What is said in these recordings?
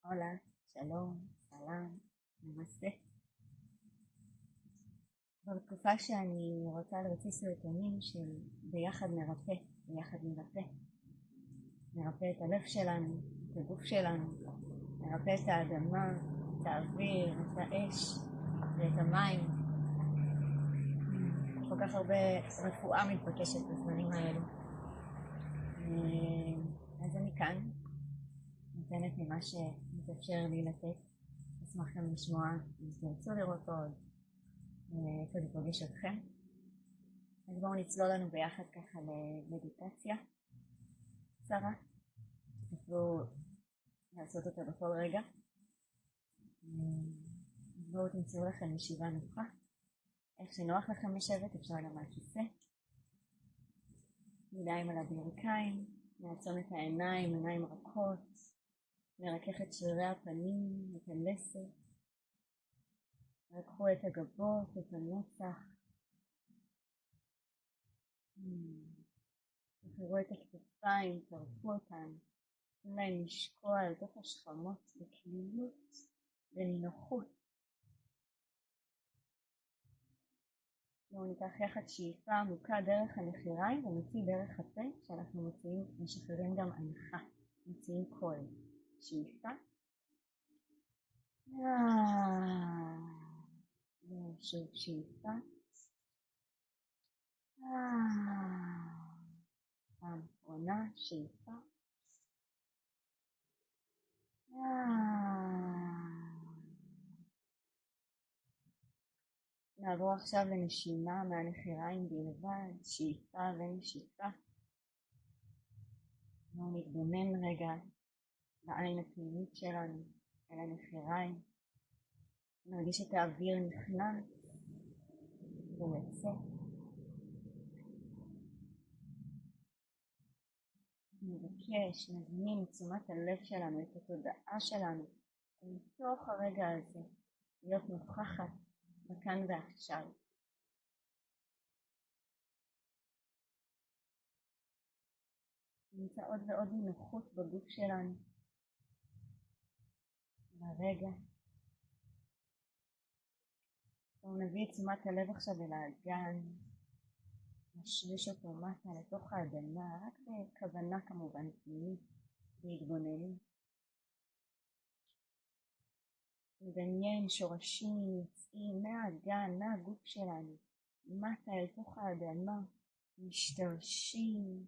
הולה, שלום, סלם, נמסה. בתקופה שאני רוצה להוציא סרטונים של ביחד נרפא, ביחד נרפא. נרפא את הלב שלנו, את הגוף שלנו, נרפא את האדמה, את האוויר, את האש ואת המים. כל כך הרבה רפואה מתבקשת בזמנים האלו. אז אני כאן, נותנת ממה שמתאפשר לי לתת. אשמח גם לשמוע אם תרצו לראות עוד. איפה לפגש אתכם. אז בואו נצלול לנו ביחד ככה למדיטציה קצרה. תוכלו לעשות אותה בכל רגע. בואו תמצאו לכם ישיבה נוחה. איך שנוח לכם לשבת, אפשר גם מהכיסא. ידיים על הברכיים, נעצום את העיניים, עיניים רכות. נרכך את שרירי הפנים, את הלסת. רקחו את הגבות, את הנצח. תחרו את הכתפיים, תרפו אותם. תנו להם לשקוע על תוך השכמות בקלילות ובנינוחות. בואו ניקח יחד שאיפה עמוקה דרך הנחיריים ונוציא דרך הפה, שאנחנו משחררים גם הנחה, מוציאים קול. שאיפה. ושוב שאיפה. פעם אחרונה, שאיפה. נעבור עכשיו לנשימה מהנחיריים בלבד, שאיפה ונשיפה. בואו נתבונן רגע בעין הפנימית שלנו, אל הנחיריים. נרגיש את האוויר נכנס ויוצא. נבקש, נזמין את תשומת הלב שלנו, את התודעה שלנו, מתוך הרגע הזה, להיות נוכחת בכאן ועכשיו. נמצא עוד ועוד נינוחות בגוף שלנו, ברגע. בואו נביא את תשומת הלב עכשיו אל האגן, נשריש אותו מטה לתוך האדמה, רק בכוונה כמובן פנימית, בהתבוננות. נדמיין שורשים יוצאים מהאגן, מהגוף שלנו, מטה אל תוך האדמה, משתרשים,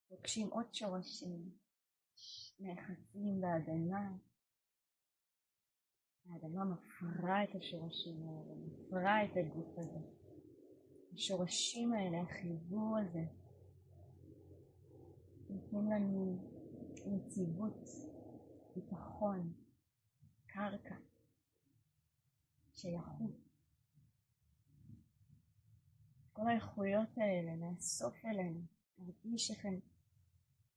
פוגשים עוד שורשים, נאחזים באדמה. האדמה מפרה את השורשים האלה, מפרה את הגוף הזה. השורשים האלה, החיבור הזה, נותנים לנו יציבות, ביטחון, קרקע, שייכות. כל האיכויות האלה נאסוף אלינו, נרגיש איך הן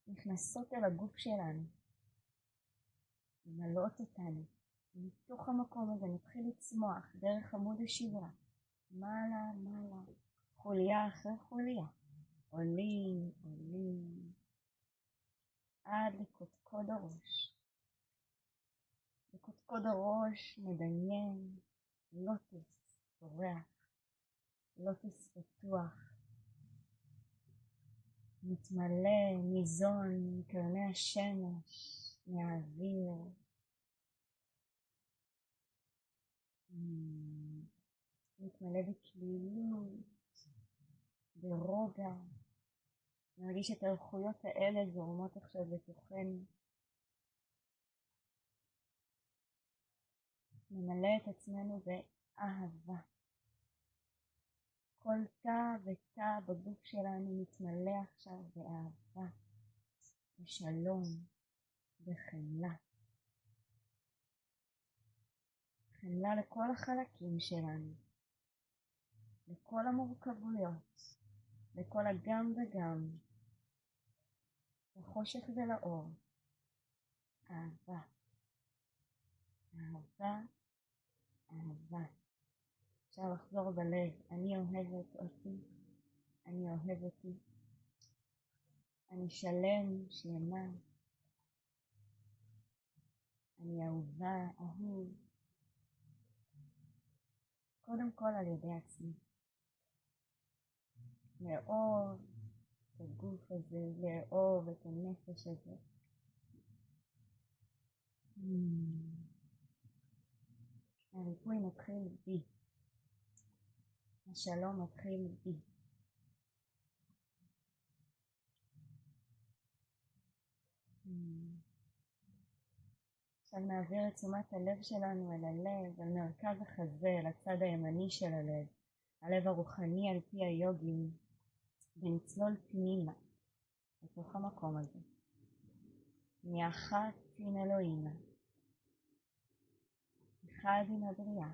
נכנסות אל הגוף שלנו, ממלאות אותנו. ומתוך המקום הזה נתחיל לצמוח דרך עמוד השדרה, מעלה, מעלה, חוליה אחרי חוליה, עולים, עולים, עד לקודקוד הראש. בקודקוד הראש מדמיין לוטוס פורח, לוטוס פתוח, מתמלא, ניזון מקרני השמש, מהאוויר. מתמלא בקלילות, ברוגע. נרגיש את האיכויות האלה זורמות עכשיו לתוכנו. נמלא את עצמנו באהבה. כל תא ותא בגוף שלנו מתמלא עכשיו באהבה, בשלום, בחמלה. חמלה לכל החלקים שלנו, לכל המורכבויות, לכל הגם וגם, לחושך ולאור. אהבה, אהבה, אהבה. אפשר לחזור בלב, אני אוהבת אותי, אני אוהב אותי, אני שלם, שלמה. אהובה, אהוב. קודם כל על ידי עצמי. לאהוב את הגוף הזה, לאהוב את הנפש הזה. הריפוי מתחיל בי. השלום מתחיל בי. עכשיו נעביר את תשומת הלב שלנו אל הלב, אל מרכז החזה, אל הצד הימני של הלב, הלב הרוחני על פי היוגים, ונצלול פנימה לתוך המקום הזה. נהיה אחת עם אלוהימה, אחד עם הבריאה,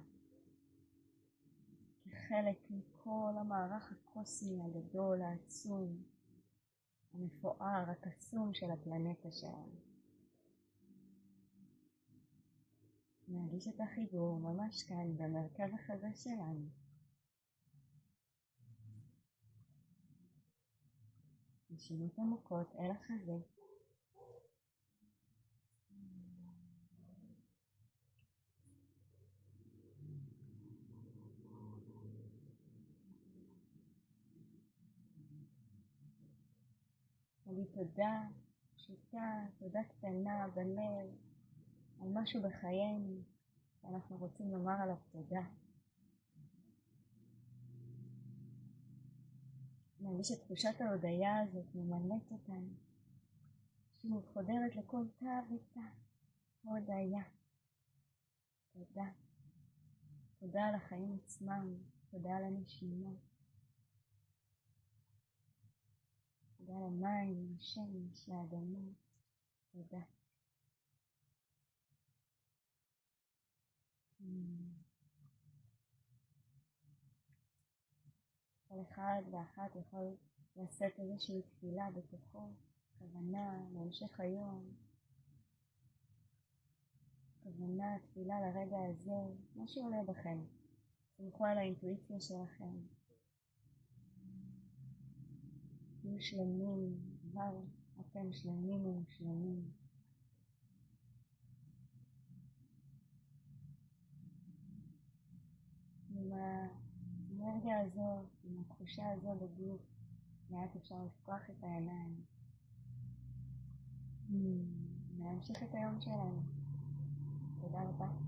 כחלק מכל המערך הקוסמי הגדול, העצום, המפואר, הקסום של הפלנטה שלנו. נרגיש את החיבור ממש כאן במרכז החזה שלנו. נשימות עמוקות אל החזה. נגיד תודה פשוטה, תודה קטנה בלב, על משהו בחיינו שאנחנו רוצים לומר עליו תודה. נרגיש את תחושת ההודיה הזאת ממלאת אותנו. שוב חודרת לכל תא ותא. הודיה. תודה. תודה על החיים עצמם. תודה על הנשימה. תודה על המים, השמש, האדמה. תודה. כל אחד ואחת יכול לשאת איזושהי תפילה בתוכו, כוונה להמשך היום, כוונה, תפילה לרגע הזה, מה שעולה בכם. סמכו על האינטואיציה שלכם. תהיו שלמים, כבר אתם שלמים ומשלמים. עם האנרגיה הזו, עם התחושה הזו בגוף, מעט אפשר לפתוח את העיניים. להמשיך את היום שלנו. תודה רבה.